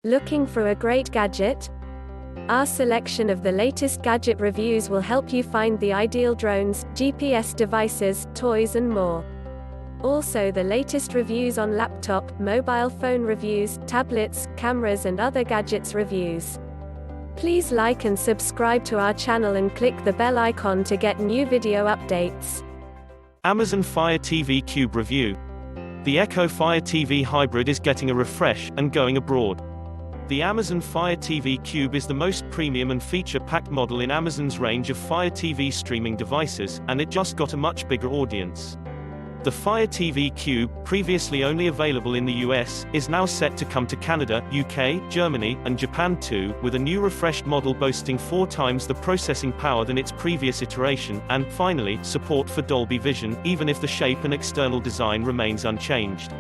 Looking for a great gadget? Our selection of the latest gadget reviews will help you find the ideal drones, GPS devices, toys and more. Also the latest reviews on laptop, mobile phone reviews, tablets, cameras and other gadgets reviews. Please like and subscribe to our channel and click the bell icon to get new video updates. Amazon Fire TV Cube Review. The Echo Fire TV Hybrid is getting a refresh, and going abroad. The Amazon Fire TV Cube is the most premium and feature-packed model in Amazon's range of Fire TV streaming devices, and it just got a much bigger audience. The Fire TV Cube, previously only available in the US, is now set to come to Canada, UK, Germany, and Japan too, with a new refreshed model boasting 4 times the processing power than its previous iteration, and, finally, support for Dolby Vision, even if the shape and external design remains unchanged.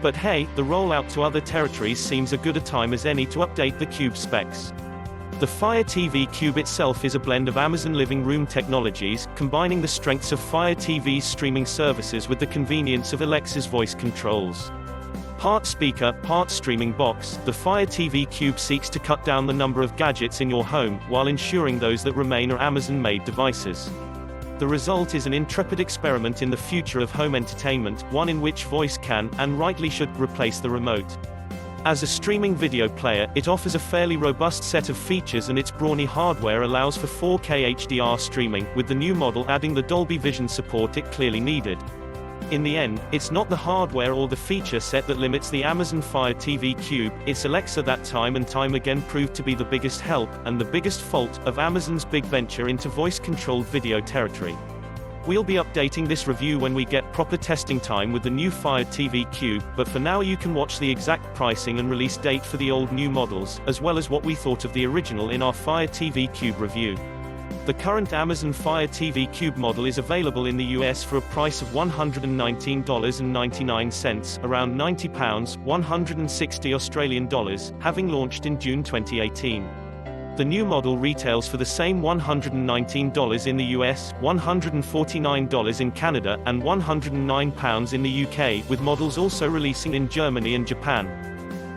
But hey, the rollout to other territories seems as good a time as any to update the Cube specs. The Fire TV Cube itself is a blend of Amazon living room technologies, combining the strengths of Fire TV's streaming services with the convenience of Alexa's voice controls. Part speaker, part streaming box, the Fire TV Cube seeks to cut down the number of gadgets in your home, while ensuring those that remain are Amazon-made devices. The result is an intrepid experiment in the future of home entertainment, one in which voice can, and rightly should, replace the remote. As a streaming video player, it offers a fairly robust set of features and its brawny hardware allows for 4K HDR streaming, with the new model adding the Dolby Vision support it clearly needed. In the end, it's not the hardware or the feature set that limits the Amazon Fire TV Cube, it's Alexa that time and time again proved to be the biggest help, and the biggest fault, of Amazon's big venture into voice-controlled video territory. We'll be updating this review when we get proper testing time with the new Fire TV Cube, but for now you can watch the exact pricing and release date for the old new models, as well as what we thought of the original in our Fire TV Cube review. The current Amazon Fire TV Cube model is available in the US for a price of $119.99, around £90, 160 Australian dollars, having launched in June 2018. The new model retails for the same $119 in the US, $149 in Canada, and £109 in the UK, with models also releasing in Germany and Japan.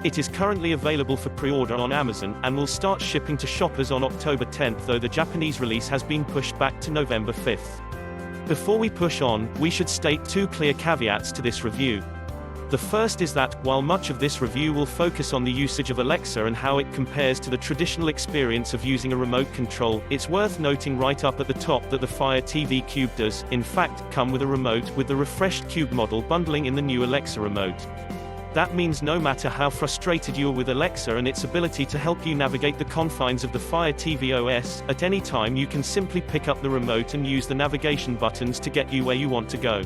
It is currently available for pre-order on Amazon, and will start shipping to shoppers on October 10th, though the Japanese release has been pushed back to November 5th. Before we push on, we should state 2 clear caveats to this review. The first is that, while much of this review will focus on the usage of Alexa and how it compares to the traditional experience of using a remote control, it's worth noting right up at the top that the Fire TV Cube does, in fact, come with a remote, with the refreshed Cube model bundling in the new Alexa remote. That means no matter how frustrated you are with Alexa and its ability to help you navigate the confines of the Fire TV OS, at any time you can simply pick up the remote and use the navigation buttons to get you where you want to go.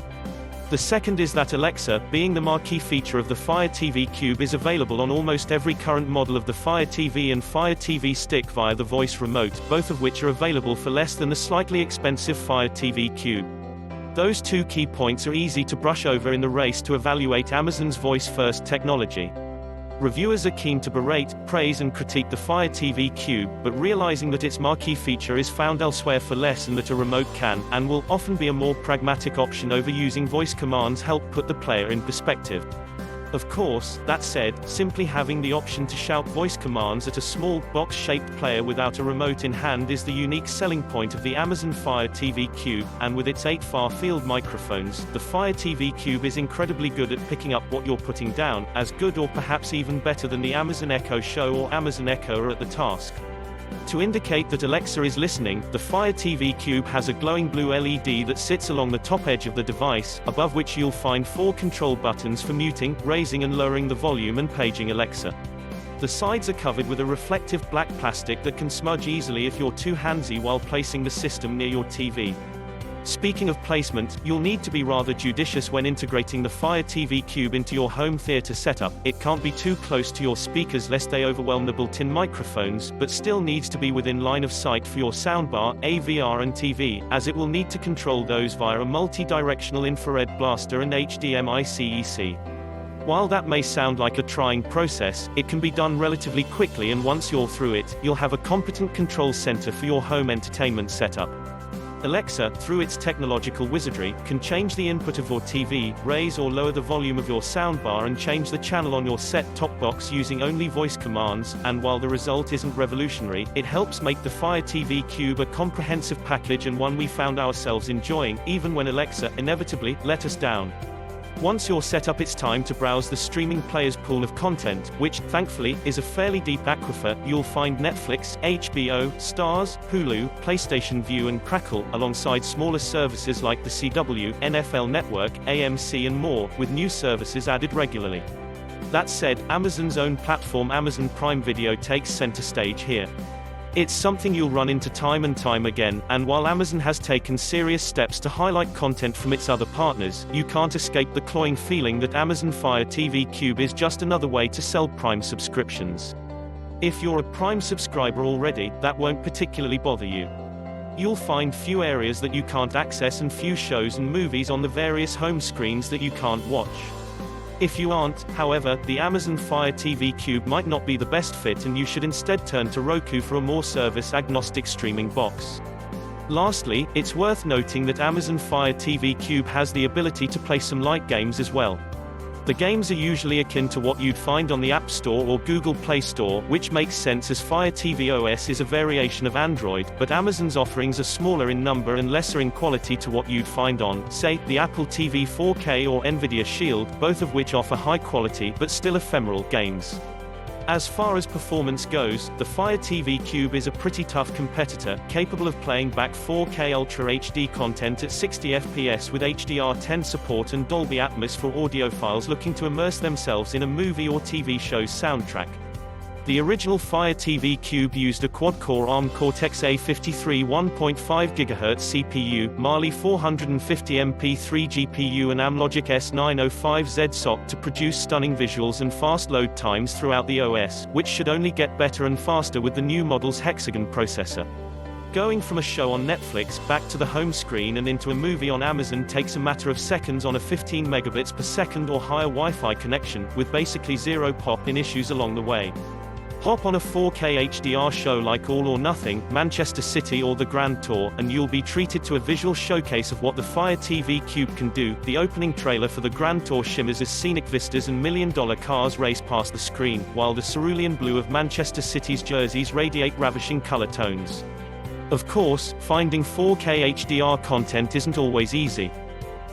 The second is that Alexa, being the marquee feature of the Fire TV Cube, is available on almost every current model of the Fire TV and Fire TV Stick via the voice remote, both of which are available for less than the slightly expensive Fire TV Cube. Those 2 key points are easy to brush over in the race to evaluate Amazon's voice-first technology. Reviewers are keen to berate, praise and critique the Fire TV Cube, but realizing that its marquee feature is found elsewhere for less and that a remote can, and will, often be a more pragmatic option over using voice commands help put the player in perspective. Of course, that said, simply having the option to shout voice commands at a small, box-shaped player without a remote in hand is the unique selling point of the Amazon Fire TV Cube, and with its 8 far-field microphones, the Fire TV Cube is incredibly good at picking up what you're putting down, as good or perhaps even better than the Amazon Echo Show or Amazon Echo are at the task. To indicate that Alexa is listening, the Fire TV Cube has a glowing blue LED that sits along the top edge of the device, above which you'll find 4 control buttons for muting, raising and lowering the volume and paging Alexa. The sides are covered with a reflective black plastic that can smudge easily if you're too handsy while placing the system near your TV. Speaking of placement, you'll need to be rather judicious when integrating the Fire TV Cube into your home theater setup. It can't be too close to your speakers lest they overwhelm the built-in microphones, but still needs to be within line of sight for your soundbar, AVR and TV, as it will need to control those via a multi-directional infrared blaster and HDMI CEC. While that may sound like a trying process, it can be done relatively quickly, and once you're through it, you'll have a competent control center for your home entertainment setup. Alexa, through its technological wizardry, can change the input of your TV, raise or lower the volume of your soundbar and change the channel on your set-top box using only voice commands, and while the result isn't revolutionary, it helps make the Fire TV Cube a comprehensive package and one we found ourselves enjoying, even when Alexa, inevitably, let us down. Once you're set up, it's time to browse the streaming player's pool of content, which, thankfully, is a fairly deep aquifer. You'll find Netflix, HBO, Starz, Hulu, PlayStation Vue and Crackle, alongside smaller services like the CW, NFL Network, AMC and more, with new services added regularly. That said, Amazon's own platform Amazon Prime Video takes center stage here. It's something you'll run into time and time again, and while Amazon has taken serious steps to highlight content from its other partners, you can't escape the cloying feeling that Amazon Fire TV Cube is just another way to sell Prime subscriptions. If you're a Prime subscriber already, that won't particularly bother you. You'll find few areas that you can't access and few shows and movies on the various home screens that you can't watch. If you aren't, however, the Amazon Fire TV Cube might not be the best fit and you should instead turn to Roku for a more service-agnostic streaming box. Lastly, it's worth noting that Amazon Fire TV Cube has the ability to play some light games as well. The games are usually akin to what you'd find on the App Store or Google Play Store, which makes sense as Fire TV OS is a variation of Android, but Amazon's offerings are smaller in number and lesser in quality to what you'd find on, say, the Apple TV 4K or Nvidia Shield, both of which offer high-quality but still ephemeral games. As far as performance goes, the Fire TV Cube is a pretty tough competitor, capable of playing back 4K Ultra HD content at 60 FPS with HDR10 support and Dolby Atmos for audiophiles looking to immerse themselves in a movie or TV show's soundtrack. The original Fire TV Cube used a quad-core ARM Cortex-A53 1.5 GHz CPU, Mali 450 MP3 GPU and Amlogic S905Z SoC to produce stunning visuals and fast load times throughout the OS, which should only get better and faster with the new model's Hexagon processor. Going from a show on Netflix, back to the home screen and into a movie on Amazon takes a matter of seconds on a 15 megabits per second or higher Wi-Fi connection, with basically zero pop-in issues along the way. Hop on a 4K HDR show like All or Nothing, Manchester City or The Grand Tour, and you'll be treated to a visual showcase of what the Fire TV Cube can do. The opening trailer for The Grand Tour shimmers as scenic vistas and million-dollar cars race past the screen, while the cerulean blue of Manchester City's jerseys radiate ravishing color tones. Of course, finding 4K HDR content isn't always easy.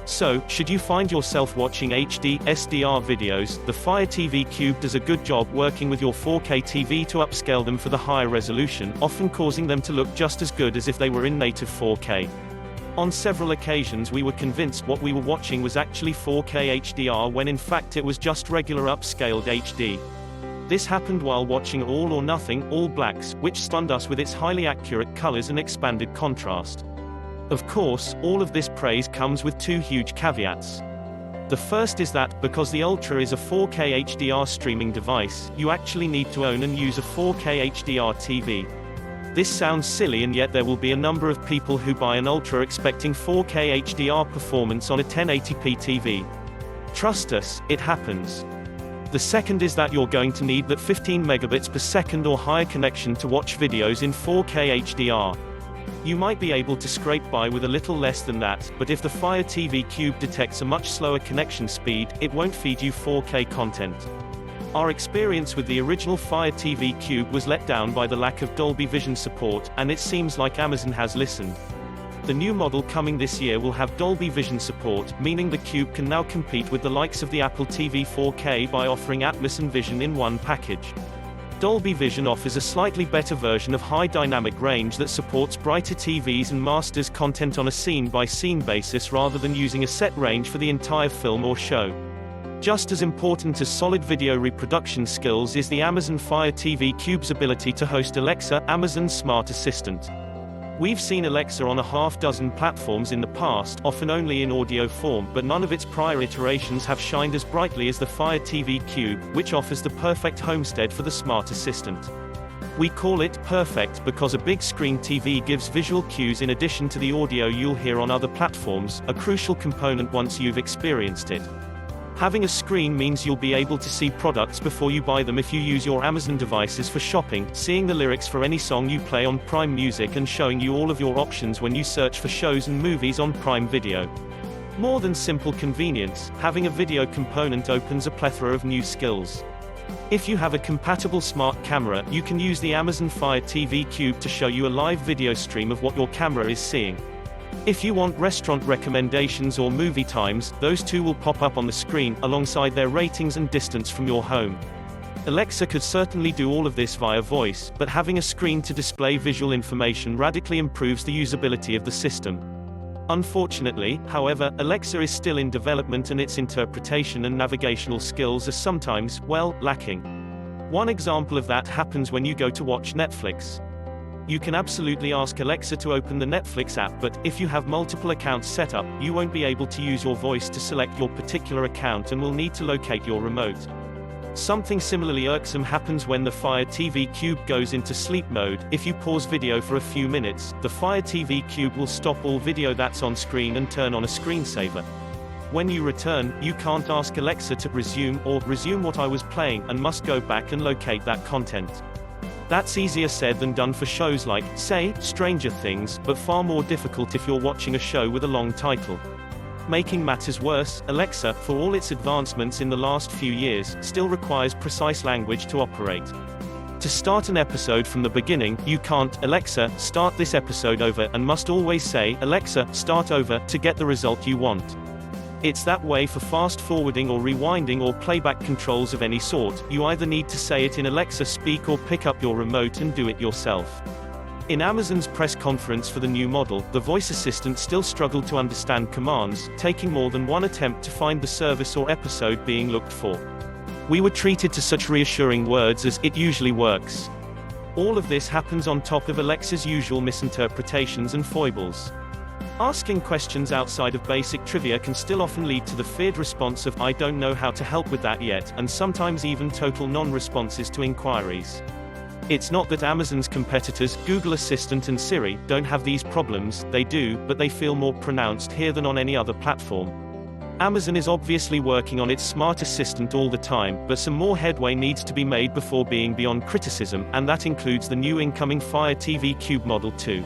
So, should you find yourself watching HD, SDR videos, the Fire TV Cube does a good job working with your 4K TV to upscale them for the higher resolution, often causing them to look just as good as if they were in native 4K. On several occasions we were convinced what we were watching was actually 4K HDR when in fact it was just regular upscaled HD. This happened while watching All or Nothing, All Blacks, which stunned us with its highly accurate colors and expanded contrast. Of course, all of this praise comes with two huge caveats. The first is that, because the Ultra is a 4K HDR streaming device, you actually need to own and use a 4K HDR TV. This sounds silly, and yet there will be a number of people who buy an Ultra expecting 4K HDR performance on a 1080p TV. Trust us, it happens. The second is that you're going to need that 15 megabits per second or higher connection to watch videos in 4K HDR. You might be able to scrape by with a little less than that, but if the Fire TV Cube detects a much slower connection speed, it won't feed you 4K content. Our experience with the original Fire TV Cube was let down by the lack of Dolby Vision support, and it seems like Amazon has listened. The new model coming this year will have Dolby Vision support, meaning the Cube can now compete with the likes of the Apple TV 4K by offering Atmos and Vision in one package. Dolby Vision offers a slightly better version of high dynamic range that supports brighter TVs and masters content on a scene-by-scene basis rather than using a set range for the entire film or show. Just as important as solid video reproduction skills is the Amazon Fire TV Cube's ability to host Alexa, Amazon's smart assistant. We've seen Alexa on a half-dozen platforms in the past, often only in audio form, but none of its prior iterations have shined as brightly as the Fire TV Cube, which offers the perfect homestead for the smart assistant. We call it perfect because a big screen TV gives visual cues in addition to the audio you'll hear on other platforms, a crucial component once you've experienced it. Having a screen means you'll be able to see products before you buy them if you use your Amazon devices for shopping, seeing the lyrics for any song you play on Prime Music and showing you all of your options when you search for shows and movies on Prime Video. More than simple convenience, having a video component opens a plethora of new skills. If you have a compatible smart camera, you can use the Amazon Fire TV Cube to show you a live video stream of what your camera is seeing. If you want restaurant recommendations or movie times, those too will pop up on the screen, alongside their ratings and distance from your home. Alexa could certainly do all of this via voice, but having a screen to display visual information radically improves the usability of the system. Unfortunately, however, Alexa is still in development and its interpretation and navigational skills are sometimes, well, lacking. One example of that happens when you go to watch Netflix. You can absolutely ask Alexa to open the Netflix app, but if you have multiple accounts set up, you won't be able to use your voice to select your particular account and will need to locate your remote. Something similarly irksome happens when the Fire TV Cube goes into sleep mode. If you pause video for a few minutes, the Fire TV Cube will stop all video that's on screen and turn on a screensaver. When you return, you can't ask Alexa to resume what I was playing, and must go back and locate that content. That's easier said than done for shows like, say, Stranger Things, but far more difficult if you're watching a show with a long title. Making matters worse, Alexa, for all its advancements in the last few years, still requires precise language to operate. To start an episode from the beginning, you can't, Alexa, start this episode over, and must always say, Alexa, start over, to get the result you want. It's that way for fast forwarding or rewinding or playback controls of any sort. You either need to say it in Alexa Speak or pick up your remote and do it yourself. In Amazon's press conference for the new model, the voice assistant still struggled to understand commands, taking more than one attempt to find the service or episode being looked for. We were treated to such reassuring words as, "It usually works." All of this happens on top of Alexa's usual misinterpretations and foibles. Asking questions outside of basic trivia can still often lead to the feared response of, "I don't know how to help with that yet," and sometimes even total non-responses to inquiries. It's not that Amazon's competitors, Google Assistant and Siri, don't have these problems. They do, but they feel more pronounced here than on any other platform. Amazon is obviously working on its smart assistant all the time, but some more headway needs to be made before being beyond criticism, and that includes the new incoming Fire TV Cube Model 2.